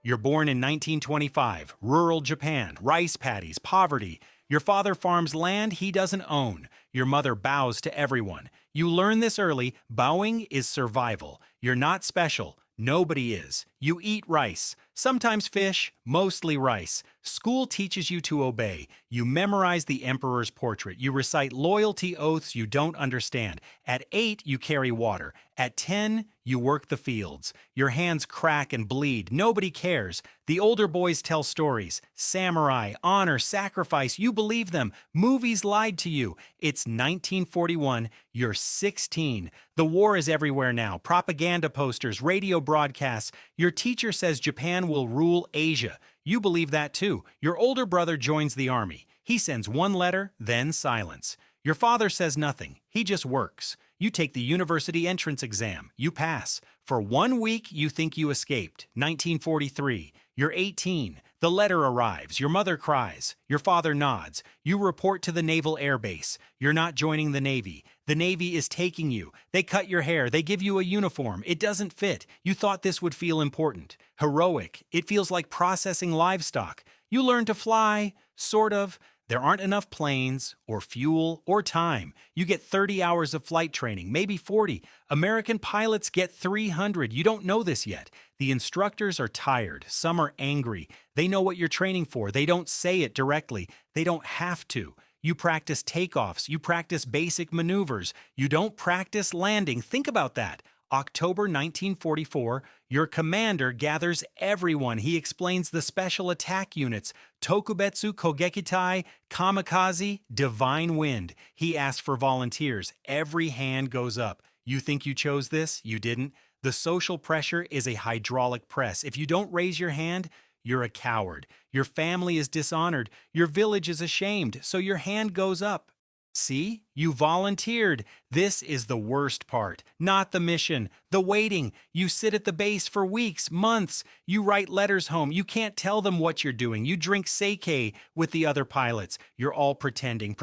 You're born in 1925, rural Japan, rice paddies, poverty. Your father farms land he doesn't own. Your mother bows to everyone. You learn this early, bowing is survival. You're not special. Nobody is. You eat rice, sometimes fish, mostly rice. School teaches you to obey. You memorize the emperor's portrait. You recite loyalty oaths you don't understand. At 8, you carry water. At 10, you work the fields. Your hands crack and bleed. Nobody cares. The older boys tell stories. Samurai, honor, sacrifice. You believe them. Movies lied to you. It's 1941. You're 16. The war is everywhere now. Propaganda posters, radio broadcasts. Your teacher says Japan will rule Asia. You believe that too. Your older brother joins the army. He sends one letter, then silence. Your father says nothing. He just works. You take the university entrance exam. You pass. For 1 week, you think you escaped. 1943. You're 18. The letter arrives. Your mother cries. Your father nods. You report to the Naval Air Base. You're not joining the Navy. The Navy is taking you. They cut your hair. They give you a uniform. It doesn't fit. You thought this would feel important. Heroic. It feels like processing livestock. You learn to fly. Sort of. There aren't enough planes, or fuel, or time. You get 30 hours of flight training, maybe 40. American pilots get 300. You don't know this yet. The instructors are tired. Some are angry. They know what you're training for. They don't say it directly. They don't have to. You practice takeoffs. You practice basic maneuvers. You don't practice landing. Think about that. October 1944, your commander gathers everyone. He explains the special attack units, Tokubetsu Kogekitai, Kamikaze, Divine Wind. He asks for volunteers. Every hand goes up. You think you chose this? You didn't. The social pressure is a hydraulic press. If you don't raise your hand, you're a coward. Your family is dishonored. Your village is ashamed, so your hand goes up. See? You volunteered. This is the worst part. Not the mission. The waiting. You sit at the base for weeks, months. You write letters home. You can't tell them what you're doing. You drink sake with the other pilots. You're all pretending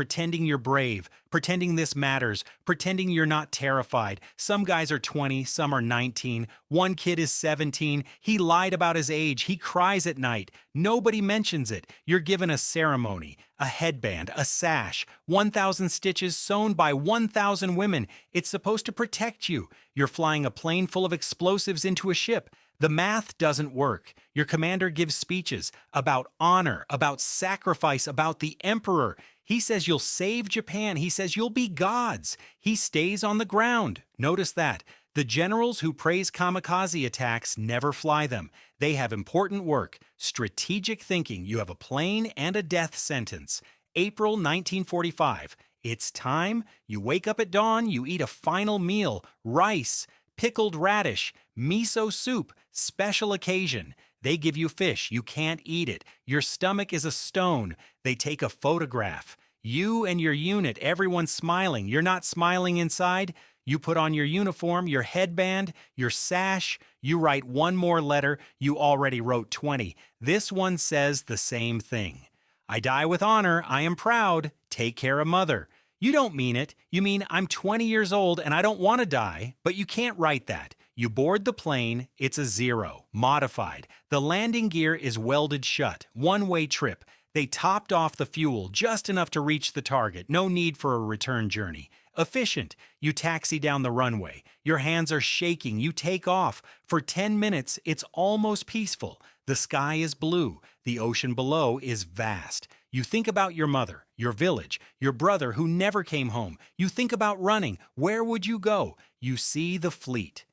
you're brave, pretending this matters, pretending you're not terrified. Some guys are 20, some are 19. One kid is 17. He lied about his age. He cries at night. Nobody mentions it. You're given a ceremony, a headband, a sash, 1,000 stitches sewn by 1,000 women. It's supposed to protect you. You're flying a plane full of explosives into a ship. The math doesn't work. Your commander gives speeches about honor, about sacrifice, about the emperor. He says you'll save Japan. He says you'll be gods. He stays on the ground. Notice that. The generals who praise kamikaze attacks never fly them. They have important work, strategic thinking. You have a plane and a death sentence. April 1945. It's time. You wake up at dawn. You eat a final meal. Rice, pickled radish, miso soup, special occasion. They give you fish. You can't eat it. Your stomach is a stone. They take a photograph. You and your unit, everyone smiling. You're not smiling inside. You put on your uniform, your headband, your sash. You write one more letter. You already wrote 20. This one says the same thing. I die with honor. I am proud. Take care of mother. You don't mean it. You mean I'm 20 years old and I don't want to die, but you can't write that. You board the plane. It's a 0, modified. The landing gear is welded shut. One-way trip. They topped off the fuel just enough to reach the target. No need for a return journey. Efficient. You taxi down the runway. Your hands are shaking. You take off. For 10 minutes, it's almost peaceful. The sky is blue. The ocean below is vast. You think about your mother, your village, your brother who never came home. You think about running. Where would you go? You see the fleet.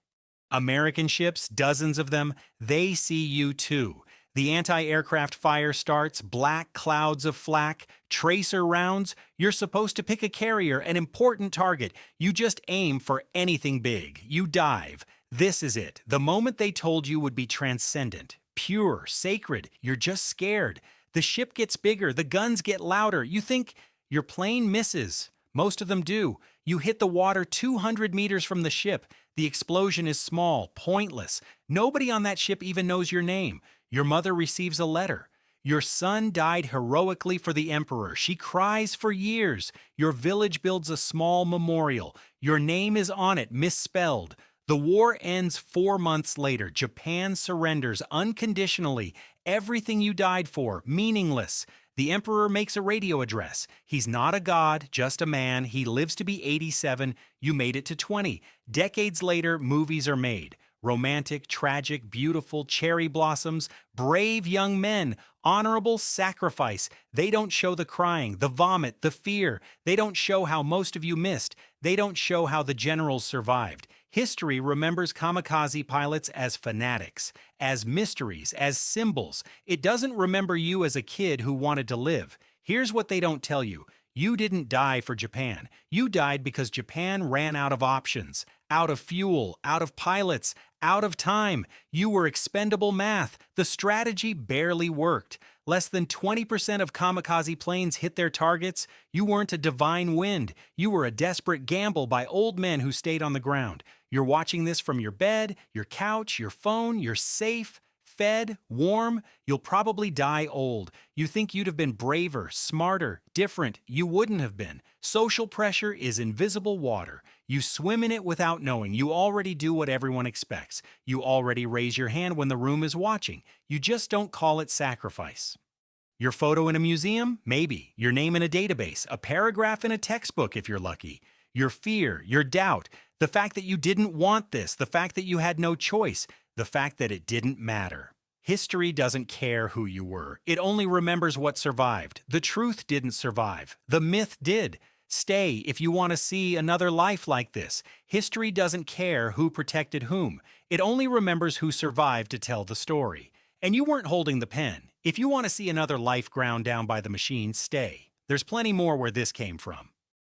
American ships, dozens of them, they see you too. The anti-aircraft fire starts, black clouds of flak, tracer rounds. You're supposed to pick a carrier, an important target. You just aim for anything big. You dive. This is it. The moment they told you would be transcendent, pure, sacred. You're just scared. The ship gets bigger. The guns get louder. You think your plane misses. Most of them do. You hit the water 200 meters from the ship. The explosion is small, pointless. Nobody on that ship even knows your name. Your mother receives a letter. Your son died heroically for the emperor. She cries for years. Your village builds a small memorial. Your name is on it, misspelled. The war ends 4 months later. Japan surrenders unconditionally. Everything you died for, meaningless. The emperor makes a radio address. He's not a god, just a man. He lives to be 87. You made it to 20. Decades later, movies are made. Romantic, tragic, beautiful, cherry blossoms, brave young men, honorable sacrifice. They don't show the crying, the vomit, the fear. They don't show how most of you missed. They don't show how the generals survived. History remembers kamikaze pilots as fanatics, as mysteries, as symbols. It doesn't remember you as a kid who wanted to live. Here's what they don't tell you. You didn't die for Japan. You died because Japan ran out of options, out of fuel, out of pilots, out of time. You were expendable math. The strategy barely worked. Less than 20% of kamikaze planes hit their targets. You weren't a divine wind. You were a desperate gamble by old men who stayed on the ground. You're watching this from your bed, your couch, your phone. You're safe, fed, warm. You'll probably die old. You think you'd have been braver, smarter, different. You wouldn't have been. Social pressure is invisible water. You swim in it without knowing. You already do what everyone expects. You already raise your hand when the room is watching. You just don't call it sacrifice. Your photo in a museum? Maybe. Your name in a database. A paragraph in a textbook if you're lucky. Your fear, your doubt, the fact that you didn't want this, the fact that you had no choice, the fact that it didn't matter. History doesn't care who you were. It only remembers what survived. The truth didn't survive. The myth did. Stay if you want to see another life like this. History doesn't care who protected whom. It only remembers who survived to tell the story. And you weren't holding the pen. If you want to see another life ground down by the machine, stay. There's plenty more where this came from.